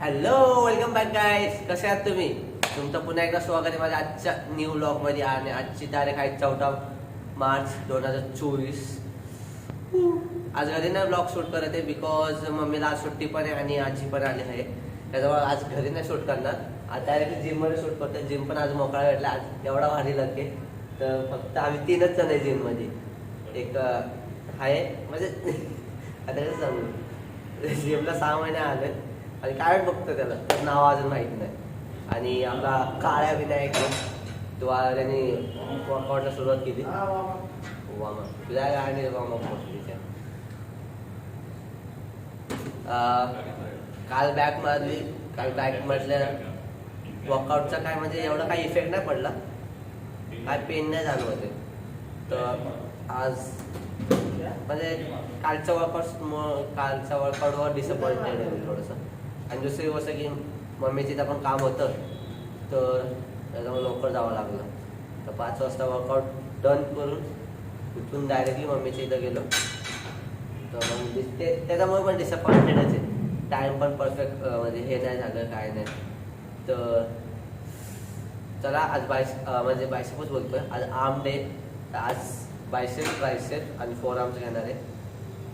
Hello, welcome back guys. कसे आहात तुम्ही? तुमचं पुन्हा एकदा स्वागत आहे माझ्या आजच्या न्यू व्लॉगमध्ये. आणि आजची तारीख आहे 14 मार्च 2024. आज घरी नाही ब्लॉग शूट करत आहे बिकॉज मम्मीला आज सुट्टी पण आहे आणि आजी पण आली आहे. त्याच्यामुळे आज घरी नाही शूट करणार. आज डायरेक्ट जिममध्ये शूट करतो. जिम पण आज मोकळा भेटला. आज एवढा भारी लागते. तर फक्त आम्ही 3च जण आहे जिममध्ये. एक आहे म्हणजे आता कसं सांगू, जिमला 6 महिने आले आणि काय बघतो त्याला तर नाव अजून माहिती नाही. आणि आपला काळ्या विनायक तो त्याने वर्कआउटला सुरुवात केली. वामा तुझ्या आणि वामा काल बॅक मारली. काल बॅक म्हटल्या वर्कआउटचा काय म्हणजे एवढा काही इफेक्ट नाही पडला. काय पेन नाही झालं होते. तर आज म्हणजे कालच्या वर्कआउटवर डिसअपॉइंटेड आहे मी थोडंसं. आणि दुसरी गोष्ट की मम्मीचं इथं पण काम होतं तर त्याच्यामुळे लवकर जावं लागलं. तर 5 वाजता वर्कआउट डन करून तिथून डायरेक्टली मम्मीच्या इथं गेलो. तर मग त्याच्यामुळे पण डिसअपॉइंटेडच आहे. टाईम पण परफेक्ट म्हणजे हे नाही झालं काय नाही. तर चला आज म्हणजे बायसेपच बोलतोय. आज आर्म डे. आज बायसेप, ट्रायसेप आणि 4 आर्म्स घेणार आहे.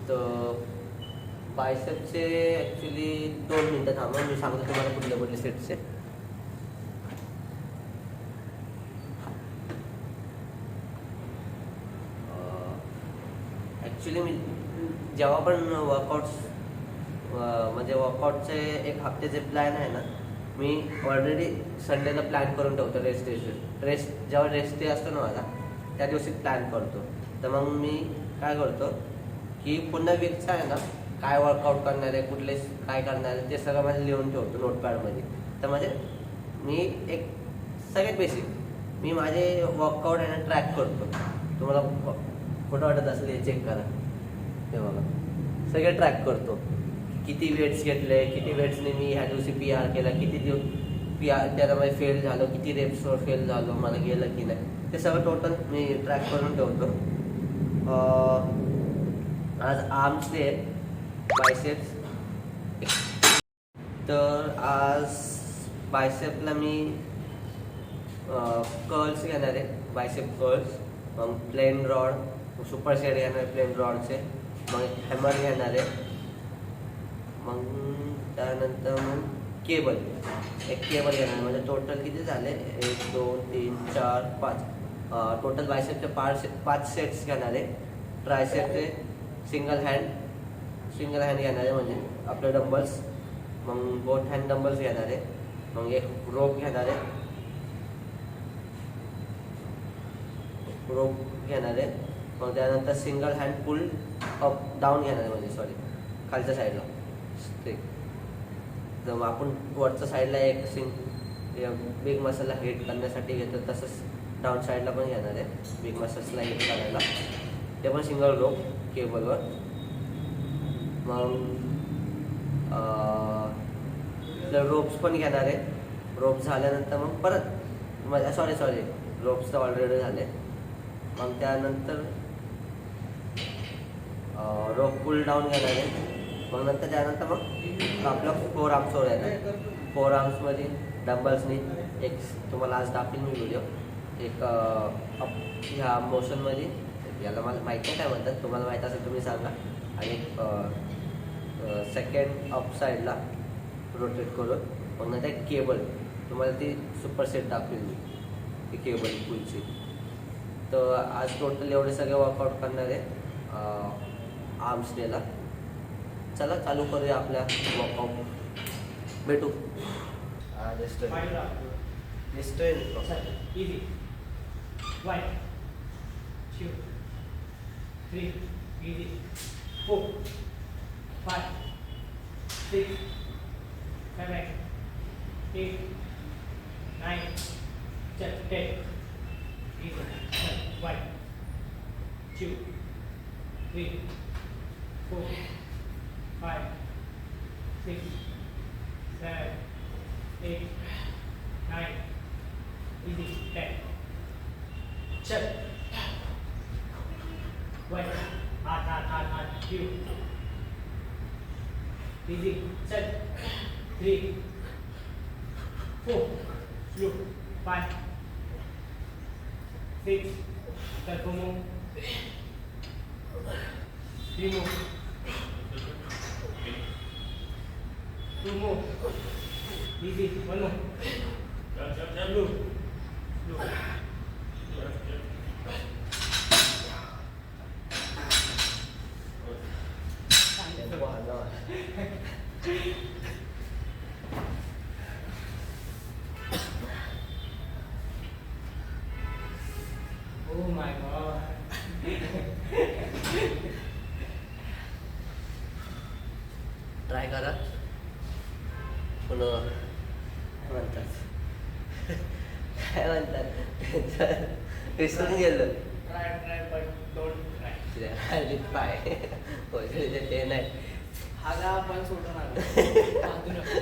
तर बायसेपचे ॲक्च्युली 2 मिनटं थांबा, मी सांगतो तुम्हाला कुठले सेटचे. ॲक्च्युली मी जेव्हा पण म्हणजे वर्कआउटचे 1 हफ्त्याचे प्लॅन आहे ना, मी ऑलरेडी संडेला प्लॅन करून ठेवतो. जेव्हा रेस्ट डे असतो ना माझा त्या दिवशी प्लॅन करतो. तर मग मी काय करतो की पुन्हा वीकचा आहे ना काय वर्कआउट करणार आहे, कुठले काय करणार आहे ते सगळं माझं लिहून ठेवतो नोटपॅडमध्ये. तर म्हणजे मी एक सगळ्यात बेसिक मी माझे वर्कआउट आहे ना ट्रॅक करतो. तुम्हाला फोटो वाटत असेल हे चेक करा. ते बघा सगळे ट्रॅक करतो. किती वेट्स घेतले, किती वेट्सने मी ह्या दिवशी PR केला, किती दिवस त्याच्यामध्ये फेल झालो, किती रेप्सवर फेल झालो, मला गेलं की नाही, ते सगळं टोटल मी ट्रॅक करून ठेवतो. आज आर्म्स डे, बायसेप्स. तर आज बायसेपला मी कर्ल्स घेणार आहे. बायसेप कर्ल्स, मग प्लेन रॉड, सुपर सेट घेणार आहे प्लेन रॉडचे, मग हॅमर घेणार आहे, मग त्यानंतर मग केबल, एक केबल घेणार आहे. म्हणजे टोटल किती झाले, 1 2 3 4 5, टोटल बायसेपचे 5 सेट्स घेणार आहे. ट्रायसेपचे सिंगल हँड घेणार आहे म्हणजे आपले डंबल्स, मग बोथ हँड डंबल्स घेणार आहे, मग एक रोप घेणार आहे, मग त्यानंतर single hand pull up down घेणार आहे, म्हणजे सॉरी खालच्या साईडला ते. जर आपण वरच्या साईडला एक बिग मसलला हिट करण्यासाठी घेतो तसंच डाऊन साईडला पण घेणार आहे बिग मसल्सला हिट करायला. ते पण सिंगल रोप केबलवर. मग रोप्स पण घेणार आहे. रोप्स झाल्यानंतर मग परत सॉरी रोप्स तर ऑलरेडी झाले. मग त्यानंतर रोप पुल डाऊन घेणार आहे. मग नंतर त्यानंतर मग आपलं 4 आर्म्सवर येणार. 4 आर्म्समध्ये डंबल्सनी एक तुम्हाला आज दाखवेन मी व्हिडिओ. एक ह्या मोशनमध्ये, याला मला माहीत नाही काय म्हणतात, तुम्हाला माहीत असेल तुम्ही सांगा. आणि सेकंड अप साईडला रोटेट करून मग नंतर केबल तुम्हाला ती सुपर सेट दाखवेल मी, ती केबल पुलची. तर आज टोटल एवढे सगळे वर्कआउट करणार आहे आर्म्स डेला. चला चालू करूया आपल्या वर्कआउट. भेटू. दिसतोय 1 2 3 4 5 6 7 8 9 10. Easy. 1 2 3 4 5 6 7 8 9. Easy. 10. Check. 1 hard. 2 easy. Set. 3 4 slow 5 6 चल 2 more 3 more 2 more easy 1 more slow slow tempo आला oh my god ट्राय करा पुन्हा म्हणतात काय म्हणतात विसरून गेलो try but don't try हल्ली पाय पोचले ते नाही हागा पण सोडू नका बांधू नका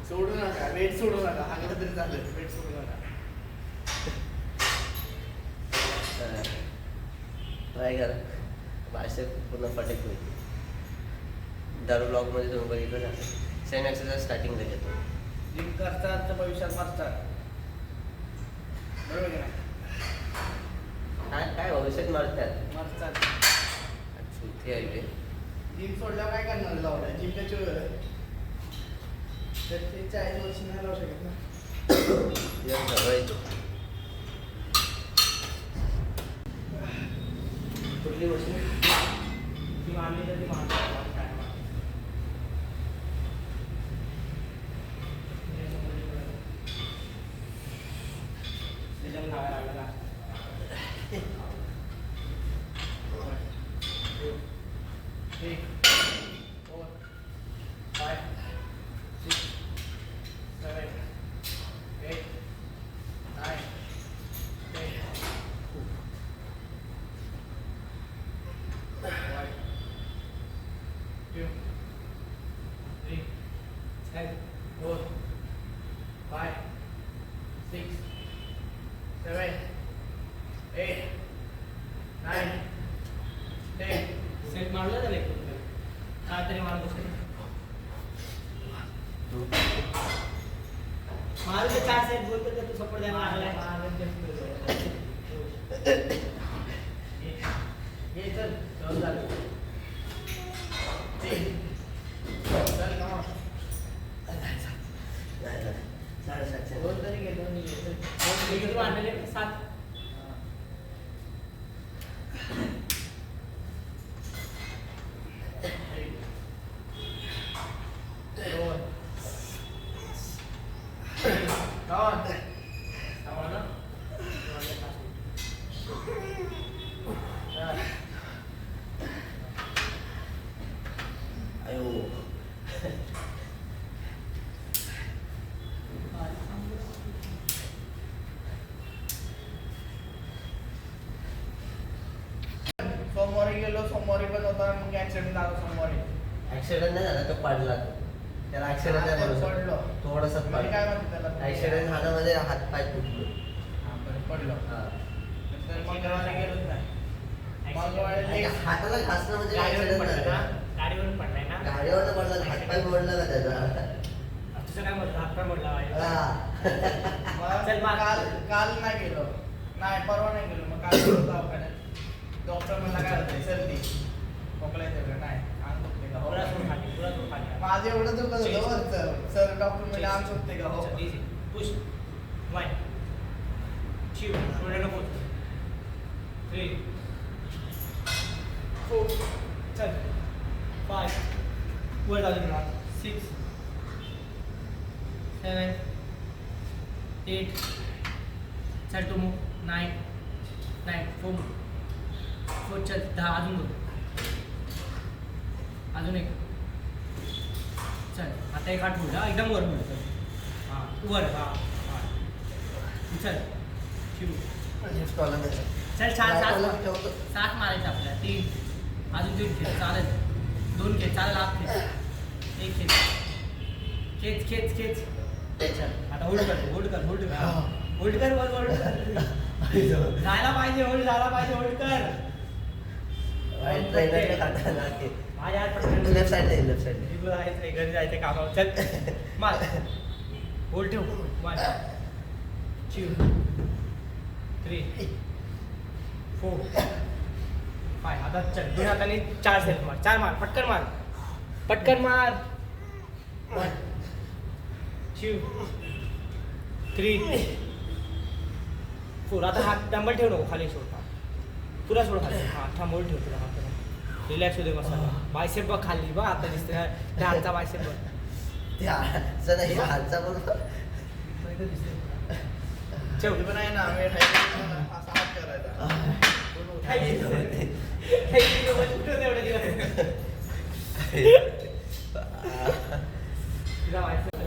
सोडू नका वेट सोडू नका हागलं तरी चालेल वेट सोडू नका ट्राय करा भाषा पूर्ण फटेक होईल दारू ब्लॉगमध्ये तुम्ही बघितलं ना सेम एक्सरसाइज स्टार्टिंगला घेतो जिम करतात तर भविष्यात मारतात बरोबर की नाही काय काय भविष्यात मारतात मारतात इथे आहे ते जिम सोडल्यावर काय करणार लावला जिमच्या तर ते 40 वर्ष नाही लावू शकत ना या सवय कुठली मशीन ती मारली तर ती मारतात त्याच्यावर लावायला लागला 3 4 5 6 7 8 9 10 1 2 3 4 5 6 7 8 9 10 सेट मारला झाले काय तरी मारत असेल मारू तर 4 सेट बोलतो तर तू सपोर्ट द्यायला लागलाय हे चल चल झालं चल का साडेसातशे दोन तरी घे दोन किती वाढलेले 7 अयो सोमवारी गेलो सोमवारी पण होता मग ऍक्सिडेंट झाला सोमवारी ऍक्सिडेंट नाही झाला तो पडला तो त्याला ऍक्सिडेंट नाही म्हणू शकत. पडलो थोडंसं म्हणजे काय म्हणते त्याला ऍक्सिडेंट झाल्यामध्ये हात पाय तुटलो हा, बरं, पडलो हा. तर मंगळवारी गेलोच नाही मंगळवारी आणि लेग- हाताला घासणं म्हणजे गाडीवरून ऍक्सिडेंट पडला ना नाही गाडीवरून पडलाय ना गाडीवर पडला हात पाय मोडला का त्याचा तुझं काय म्हणतो हात पाय मोडला पाहिजे हा. मग चल मार. काल नाही गेलो नाही परवा नाही गेलो मग काल गेलो दवाखान्यात डॉक्टर म्हणला काय होतंय सर्दी खोकला येते का नाही अंग दुखते का हो तुला सोड खाली तुला सोड खाली माझं एवढं दुखत होतं वरचं सर डॉक्टर म्हणजे अंग दुखते का हो पुश 1 2 थोडं नको 3 4 चल 5 वर जाऊ दे 6 7 8 चल टू मूव 9 4 चल 10 अजून 2 अजून एक चल आता एक हात बोल एकदम वर बोल हां वर हां चल शिरू हेच प्रॉब्लेम आहे चल 4 लाईटवाला 7 ठेवतो. 7 मारायचं आपल्याला 3 अजून 3 खेळ चालेल 2 खेळ चालेल हात खेळ 1 खेळ खेच चल आता होल्ड कर होल्ड कर हा. होल्ड कर होल्ड कर झाला पाहिजे होल्ड कर ट्रेनरने काढताना ते आज आज पटकन लेफ्ट साईडला लेफ्ट साईडला जिगलो जायचंय घरी जायचंय कामावर चल मार होल्ड ठेव 1 2 3 4 5 आता चल दोन हाताने 4 सेट मार 4 मार पटकन मार 1 2 3 4 आता हात डंबल ठेव नको खाली सोड तुला सोड खाली हा थांब होल्ड ठेव तुला हात रिलॅक्स होते मसाला बायसेप बघ खाली बघ आता दिसते त्या हातचा बायसेप बघ त्या हातचा नाही हातचा पण ठेव पण आहे ना वेळ असा हात करायचा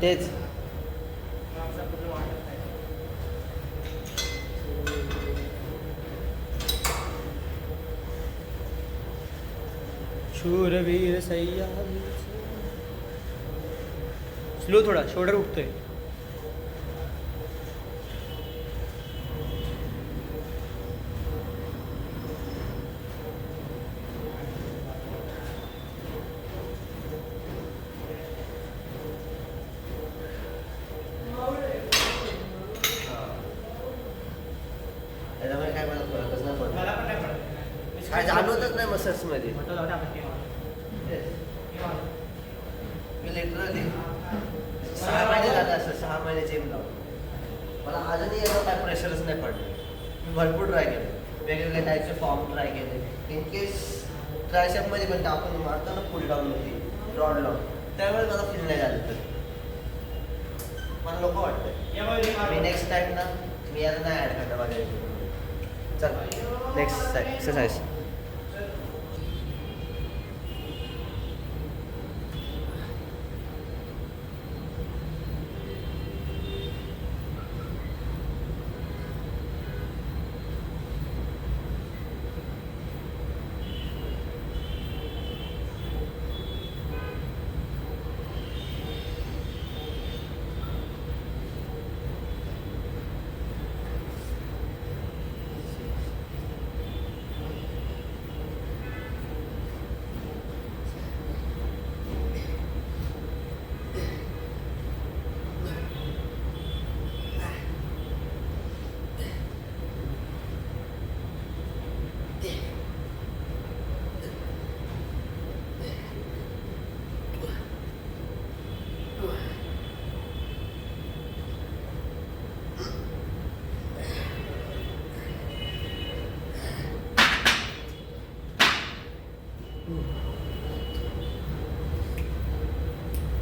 तेच शूरवीर सैया स्लो थोडा शोल्डर उठतोय त्याच्यामुळे काय मला फरकच नाही पडला मला पण नाही पडत काय जाणवतच नाही मसल्स मध्ये म्हटलं जाऊ दे आपण केव्हा मी लिटरली 6 महिने झाले असं 6 महिने जिम लावून मला अजूनही एवढं काय प्रेशरच नाही पडलं मी भरपूर ट्राय केलं वेगवेगळे टाईपचे फॉर्म ट्राय केले इन केस ट्रायसेपमध्ये पण आपण मारतो ना पुल डाऊनमध्ये रॉड लावून त्यावेळेस मला फील नाही झालं तर मला नको वाटतं मी नेक्स्ट टाइम ना मी याला नाही ॲड करणार माझ्या चल नेक्स्ट एक्सरसाइज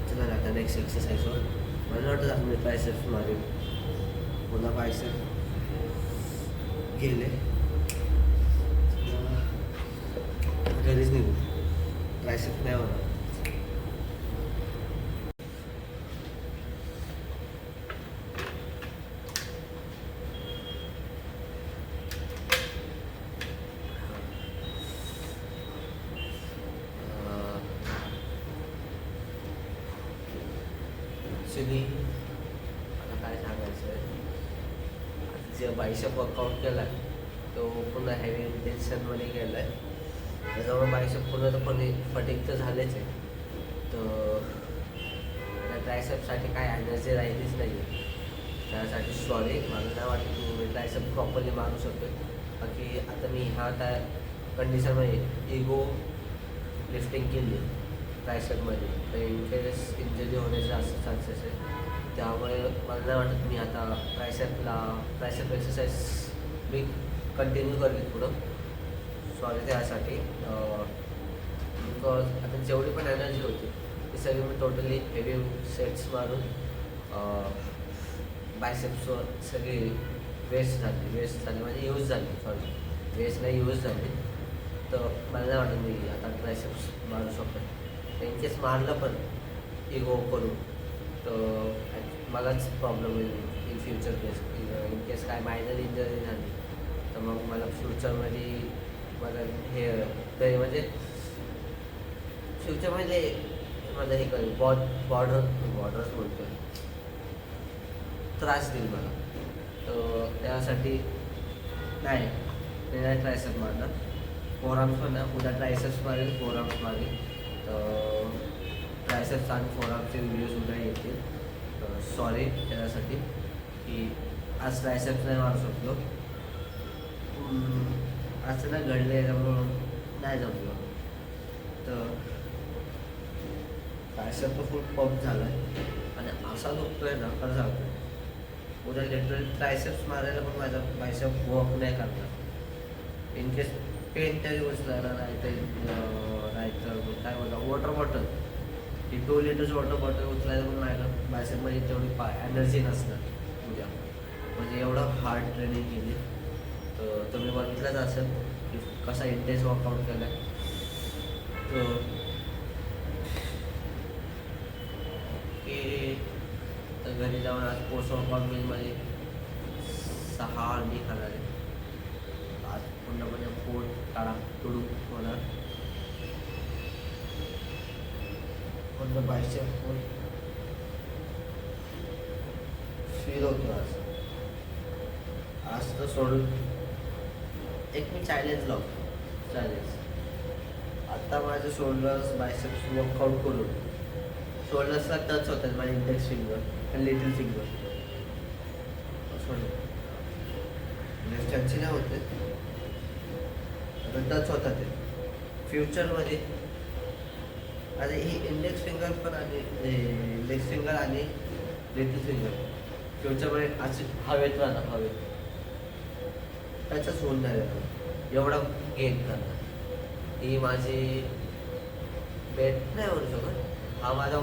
चला आता नेक्स्ट एक्सरसाइजवर मला वाटतं आता मी ट्रायसेप्स मारेन पुन्हा बायसेप गेले घरीच निघू ट्रायसेप नाही होणार ॲक्च्युली मला काय सांगायचं आहे जे बायसेप वर्कआउट केला आहे तो पुन्हा हेवी इंटेन्शनमध्ये गेला आहे त्याच्यामुळे बायसेप पूर्णपणे फटिक तर झालेच आहे तर त्या ट्रायसेपसाठी काय एनर्जी राहिलीच नाही आहे त्यासाठी सॉरी मला नाही वाटत की मी ट्रायसेप प्रॉपरली मारू शकतो बाकी आता मी ह्या त्या कंडिशनमध्ये इगो लिफ्टिंग केली ट्रायसेपमध्ये तर इन केस इंजरी होण्याचे जास्त चान्सेस आहे त्यामुळे मला नाही वाटत मी आता ट्रायसेप एक्सरसाइज मी कंटिन्यू करेन पुढं सॉरी त्यासाठी बिकॉज आता जेवढी पण एनर्जी होती ती सगळी मी टोटली हेवी सेट्स मारून बायसेप्सवर सगळी वेस्ट झाली म्हणजे यूज झाली सॉरी वेस्ट नाही यूज झाली तर मला नाही वाटत मी आता ट्रायसेप्स मारू शकतो इन केस मारलं पण इगो करून तर मलाच प्रॉब्लेम होईल in future case in case काय मायनर इंजरी झाली तर मग मला फ्युचरमध्ये मला हे तरी म्हणजे फ्युचरमध्ये मला हे करेल बॉर्डर्स बोलतो त्रास देईल मला तर त्यासाठी नाही ट्रायसेप मारणार फोर आर्म्स पण ना उद्या ट्रायसेप्स मारेल फोर आर्म्स मारेल तर ट्रायसेप्स आणि फोरआर्मचे व्हिडिओसुद्धा येतील. तर सॉरी त्याच्यासाठी की आज ट्रायसेप्स नाही मारू शकलो. असं ना घडलं त्यामुळं नाही जमलं. तर ट्रायसेप तर फुल पंप झाला आहे आणि असा दुखतोय ना खरं सांगतो. उद्या लिटरली ट्रायसेप्स मारायला पण माझा बायसेप वर्क नाही करणार. इन केस पेन तरी उचलायला नाहीतर काय बोलता वॉटर बॉटल ही 2 लिटरची वॉटर बॉटल उचलायला पण माझ्या बायसेपमध्ये तेवढी एनर्जी नसणार उद्या. म्हणजे एवढं हार्ड ट्रेनिंग केली. तर तुम्ही बघितलंच असेल की कसा इंटेन्स वर्कआउट केला आहे. तर की तर घरी जाऊन आज पोस्ट वर्कआउट मीलमध्ये 6 अंडी खाणार आहे. आज पूर्णपणे पोट काढा तुडू होणार. पूर्ण बायसेप फुल फील होतो आज. आज तर सोडून एक मी चॅलेंज लावतो. चॅलेंज आता माझे शोल्डर्स बायसेप्स वर्कआउट करून शोल्डर्सला टच होतात माझे इंडेक्स फिंगर आणि लिटिल फिंगर सोडून टच नाही होते टच होतात ते फ्युचरमध्ये. आणि ही इंडेक्स फिंगर पण आणि इंडेक्स फिंगर आणि लिटिल फिंगर फ्युचरमध्ये अशी हवेत राहणार. हवेत त्याचाच होऊन नाही राहणार एवढा गेन करणार. ही माझी बेट नाही म्हणू शकत. हा माझा